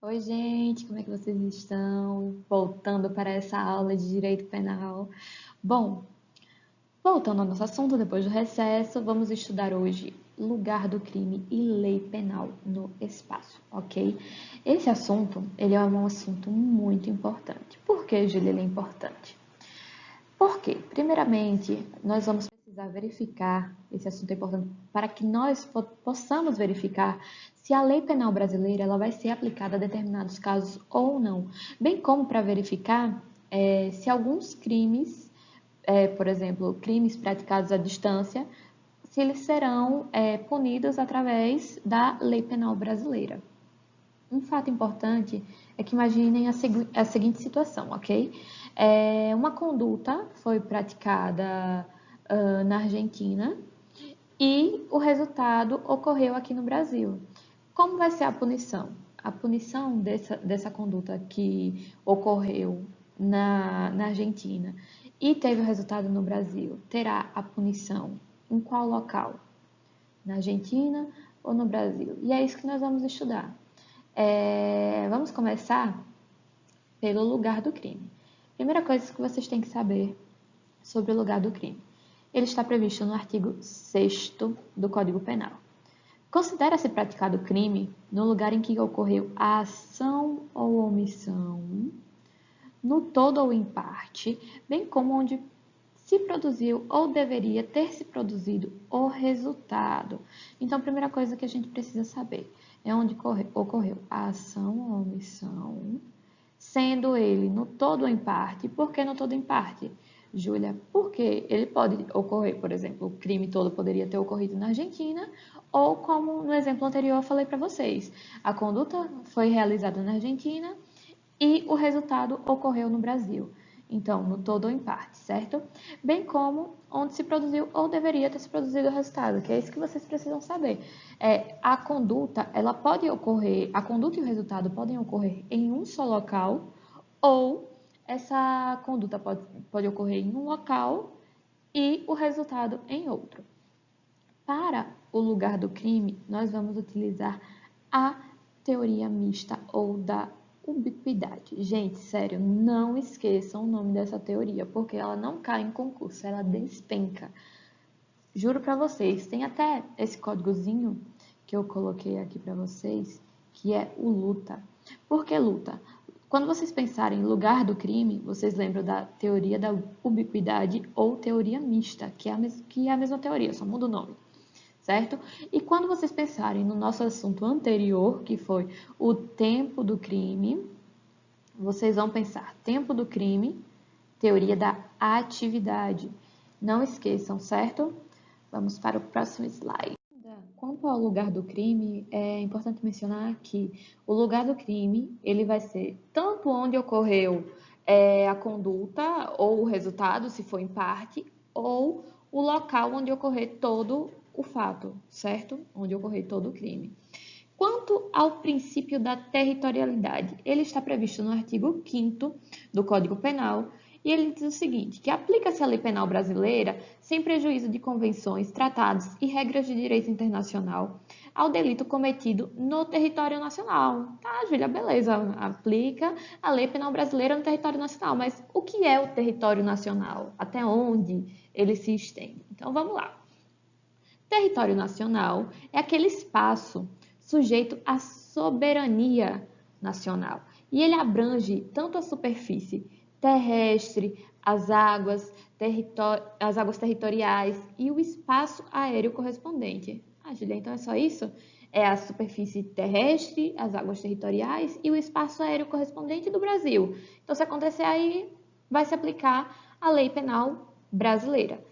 Oi, gente, como é que vocês estão? Voltando para essa aula de direito penal. Bom, voltando ao nosso assunto, depois do recesso, vamos estudar hoje lugar do crime e lei penal no espaço, ok? Esse assunto, ele é um assunto muito importante. Por que, Júlia, ele é importante? Porque, primeiramente, nós vamos precisar verificar, esse assunto é importante, para que nós possamos verificar se a lei penal brasileira ela vai ser aplicada a determinados casos ou não, bem como para verificar se alguns crimes, por exemplo, crimes praticados à distância, se eles serão punidos através da lei penal brasileira. Um fato importante é que imaginem a seguinte situação, ok? Uma conduta foi praticada na Argentina e o resultado ocorreu aqui no Brasil. Como vai ser a punição? A punição dessa conduta que ocorreu na Argentina e teve o resultado no Brasil, terá a punição em qual local? Na Argentina ou no Brasil? E é isso que nós vamos estudar. Vamos começar pelo lugar do crime. Primeira coisa que vocês têm que saber sobre o lugar do crime. Ele está previsto no artigo 6º do Código Penal. Considera-se praticado crime no lugar em que ocorreu a ação ou omissão, no todo ou em parte, bem como onde se produziu ou deveria ter se produzido o resultado. Então, a primeira coisa que a gente precisa saber é onde ocorreu a ação ou omissão, sendo ele no todo ou em parte. Por que no todo ou em parte, Júlia? Porque ele pode ocorrer, por exemplo, o crime todo poderia ter ocorrido na Argentina, ou como no exemplo anterior eu falei para vocês, a conduta foi realizada na Argentina e o resultado ocorreu no Brasil. Então, no todo ou em parte, certo? Bem como onde se produziu ou deveria ter se produzido o resultado, que é isso que vocês precisam saber. A conduta, ela pode ocorrer, a conduta e o resultado podem ocorrer em um só local, ou essa conduta pode ocorrer em um local e o resultado em outro. Para o lugar do crime, nós vamos utilizar a teoria mista ou da ubiquidade. Gente, sério, não esqueçam o nome dessa teoria, porque ela não cai em concurso, ela despenca. Juro para vocês, tem até esse códigozinho que eu coloquei aqui para vocês, que é o luta. Por que luta? Quando vocês pensarem em lugar do crime, vocês lembram da teoria da ubiquidade ou teoria mista, que é a mesma teoria, só muda o nome, certo? E quando vocês pensarem no nosso assunto anterior, que foi o tempo do crime, vocês vão pensar tempo do crime, teoria da atividade. Não esqueçam, certo? Vamos para o próximo slide. Quanto ao lugar do crime, é importante mencionar que o lugar do crime ele vai ser tanto onde ocorreu a conduta ou o resultado, se for em parte, ou o local onde ocorrer todo o fato, certo? Onde ocorrer todo o crime. Quanto ao princípio da territorialidade, ele está previsto no artigo 5º do Código Penal, e ele diz o seguinte, que aplica-se a lei penal brasileira sem prejuízo de convenções, tratados e regras de direito internacional ao delito cometido no território nacional. Tá, Júlia, beleza, aplica a lei penal brasileira no território nacional, mas o que é o território nacional? Até onde ele se estende? Então, vamos lá. Território nacional é aquele espaço sujeito à soberania nacional. E ele abrange tanto a superfície terrestre, as águas territoriais e o espaço aéreo correspondente. Ah, Julia, então é só isso? É a superfície terrestre, as águas territoriais e o espaço aéreo correspondente do Brasil. Então, se acontecer aí, vai se aplicar a lei penal brasileira.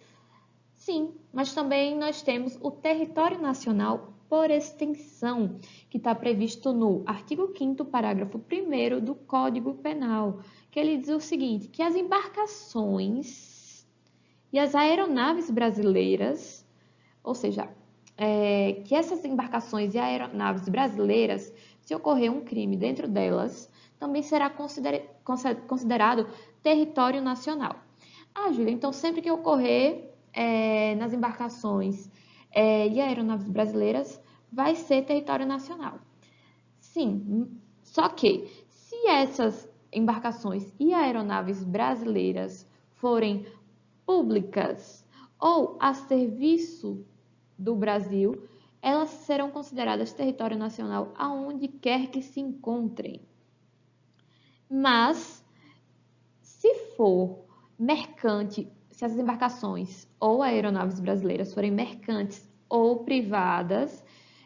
Sim, mas também nós temos o território nacional por extensão, que está previsto no artigo 5º, parágrafo 1º do Código Penal, que ele diz o seguinte, que as embarcações e as aeronaves brasileiras, ou seja, que essas embarcações e aeronaves brasileiras, se ocorrer um crime dentro delas, também será considerado território nacional. Ah, Júlia, então sempre que ocorrer nas embarcações e aeronaves brasileiras, vai ser território nacional. Sim, Só que, se essas embarcações e aeronaves brasileiras forem públicas ou a serviço do Brasil, elas serão consideradas território nacional aonde quer que se encontrem. Mas, se for mercante, se as embarcações ou aeronaves brasileiras forem mercantes ou privadas,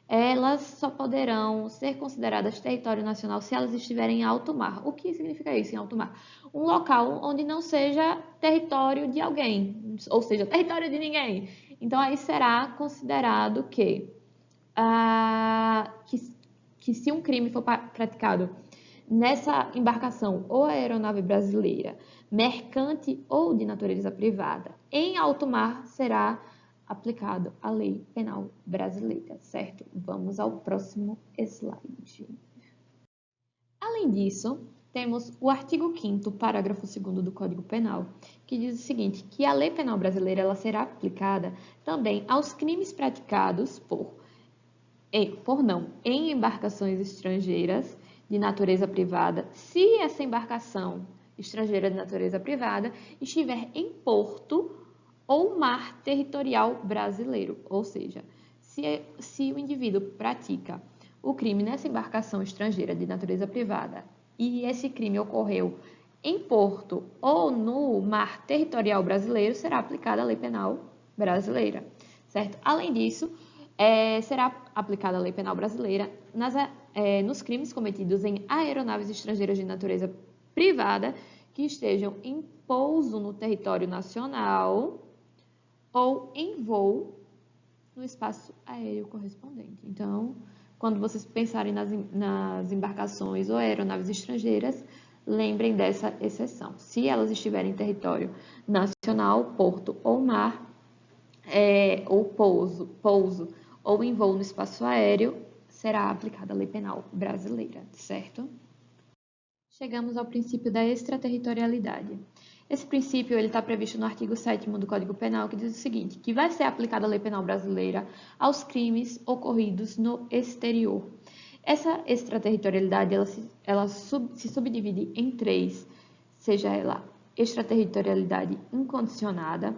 elas só poderão ser consideradas território nacional se elas estiverem em alto mar. O que significa isso, em alto mar? Um local onde não seja território de alguém, ou seja, território de ninguém. Então, aí será considerado que se um crime for praticado nessa embarcação ou aeronave brasileira, mercante ou de natureza privada, em alto mar, será aplicado a lei penal brasileira, certo? Vamos ao próximo slide. Além disso, temos o artigo 5º, parágrafo 2º do Código Penal, que diz o seguinte, que a lei penal brasileira ela será aplicada também aos crimes praticados em embarcações estrangeiras de natureza privada, se essa embarcação estrangeira de natureza privada estiver em porto ou mar territorial brasileiro, ou seja, se o indivíduo pratica o crime nessa embarcação estrangeira de natureza privada e esse crime ocorreu em porto ou no mar territorial brasileiro, será aplicada a lei penal brasileira, certo? Além disso, será aplicada a lei penal brasileira nos crimes cometidos em aeronaves estrangeiras de natureza privada que estejam em pouso no território nacional ou em voo no espaço aéreo correspondente. Então, quando vocês pensarem nas embarcações ou aeronaves estrangeiras, lembrem dessa exceção. Se elas estiverem em território nacional, porto ou mar, ou pouso ou em voo no espaço aéreo, será aplicada a lei penal brasileira, certo? Chegamos ao princípio da extraterritorialidade. Esse princípio está previsto no artigo 7º do Código Penal, que diz o seguinte, que vai ser aplicada a lei penal brasileira aos crimes ocorridos no exterior. Essa extraterritorialidade ela se subdivide em 3, seja ela extraterritorialidade incondicionada,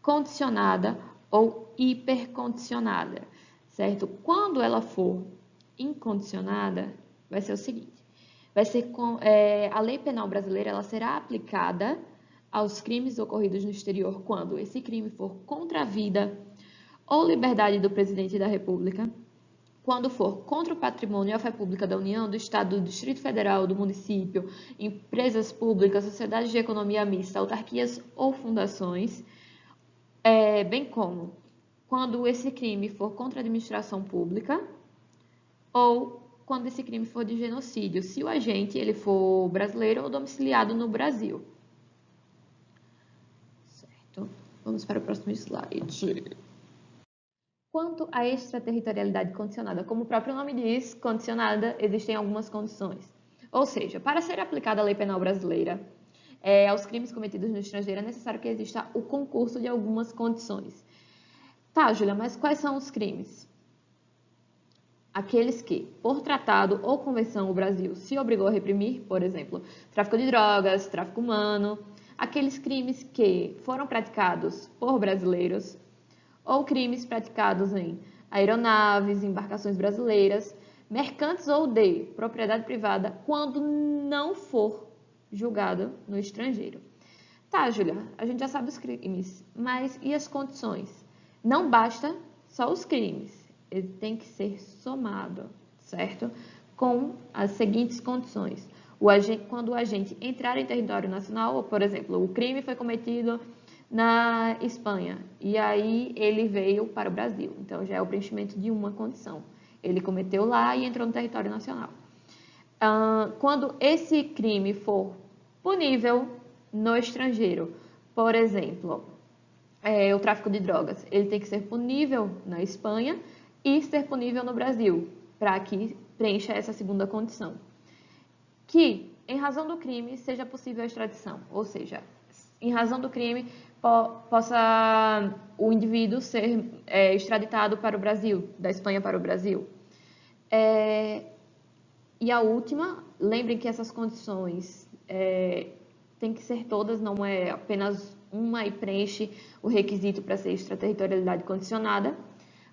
condicionada ou hipercondicionada, certo? Quando ela for incondicionada, vai ser o seguinte, a lei penal brasileira ela será aplicada aos crimes ocorridos no exterior quando esse crime for contra a vida ou liberdade do presidente da República, quando for contra o patrimônio e a fé pública da União, do Estado, do Distrito Federal, do município, empresas públicas, sociedades de economia mista, autarquias ou fundações, bem como quando esse crime for contra a administração pública ou quando esse crime for de genocídio, se o agente ele for brasileiro ou domiciliado no Brasil. Certo? Vamos para o próximo slide. Quanto à extraterritorialidade condicionada, como o próprio nome diz, condicionada, existem algumas condições. Ou seja, para ser aplicada a lei penal brasileira aos crimes cometidos no estrangeiro, é necessário que exista o concurso de algumas condições. Tá, Júlia, mas quais são os crimes? Aqueles que, por tratado ou convenção, o Brasil se obrigou a reprimir, por exemplo, tráfico de drogas, tráfico humano, aqueles crimes que foram praticados por brasileiros ou crimes praticados em aeronaves, embarcações brasileiras, mercantes ou de propriedade privada, quando não for julgado no estrangeiro. Tá, Júlia, a gente já sabe os crimes, mas e as condições? Não basta só os crimes. Ele tem que ser somado, certo? Com as seguintes condições. Quando o agente entrar em território nacional, ou, por exemplo, o crime foi cometido na Espanha e aí ele veio para o Brasil. Então, já é o preenchimento de uma condição. Ele cometeu lá e entrou no território nacional. Quando esse crime for punível no estrangeiro, por exemplo, o tráfico de drogas, ele tem que ser punível na Espanha e ser punível no Brasil, para que preencha essa segunda condição. Que, em razão do crime, seja possível a extradição, ou seja, em razão do crime, possa o indivíduo ser extraditado para o Brasil, da Espanha para o Brasil. E a última, lembrem que essas condições tem que ser todas, não é apenas uma e preenche o requisito para ser extraterritorialidade condicionada.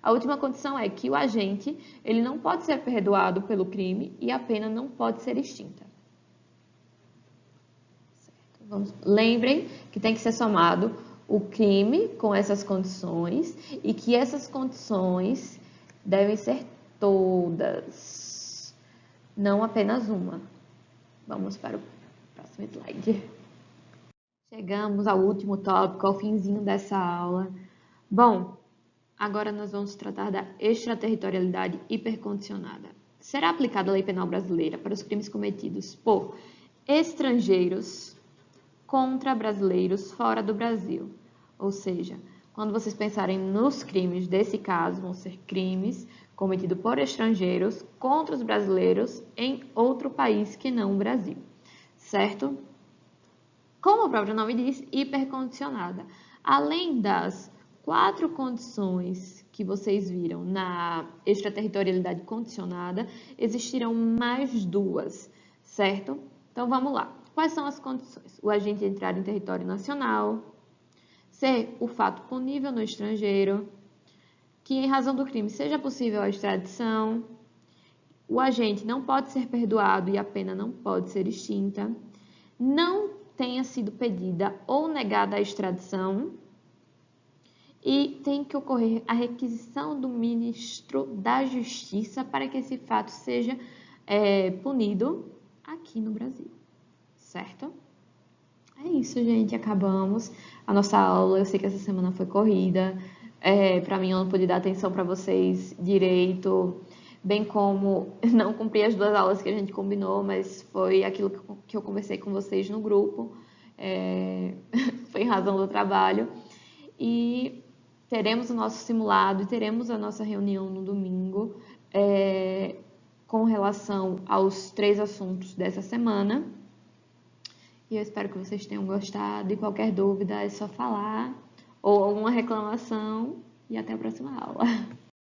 A última condição é que o agente ele não pode ser perdoado pelo crime e a pena não pode ser extinta. Lembrem que tem que ser somado o crime com essas condições e que essas condições devem ser todas, não apenas uma. Vamos para o próximo slide. Chegamos ao último tópico, ao finzinho dessa aula. Bom, agora nós vamos tratar da extraterritorialidade hipercondicionada. Será aplicada a lei penal brasileira para os crimes cometidos por estrangeiros contra brasileiros fora do Brasil. Ou seja, quando vocês pensarem nos crimes desse caso, vão ser crimes cometidos por estrangeiros contra os brasileiros em outro país que não o Brasil, certo? Como o próprio nome diz, hipercondicionada. Além das 4 condições que vocês viram na extraterritorialidade condicionada, existirão mais 2, certo? Então vamos lá. Quais são as condições? O agente entrar em território nacional, ser o fato punível no estrangeiro, que em razão do crime seja possível a extradição, o agente não pode ser perdoado e a pena não pode ser extinta, não tenha sido pedida ou negada a extradição e tem que ocorrer a requisição do ministro da Justiça para que esse fato seja punido aqui no Brasil. Certo? É isso, gente. Acabamos a nossa aula. Eu sei que essa semana foi corrida. Para mim, eu não pude dar atenção para vocês direito, bem como não cumpri as 2 aulas que a gente combinou, mas foi aquilo que eu conversei com vocês no grupo. Foi em razão do trabalho. E teremos o nosso simulado e teremos a nossa reunião no domingo com relação aos 3 assuntos dessa semana. E eu espero que vocês tenham gostado. E qualquer dúvida é só falar ou alguma reclamação. E até a próxima aula.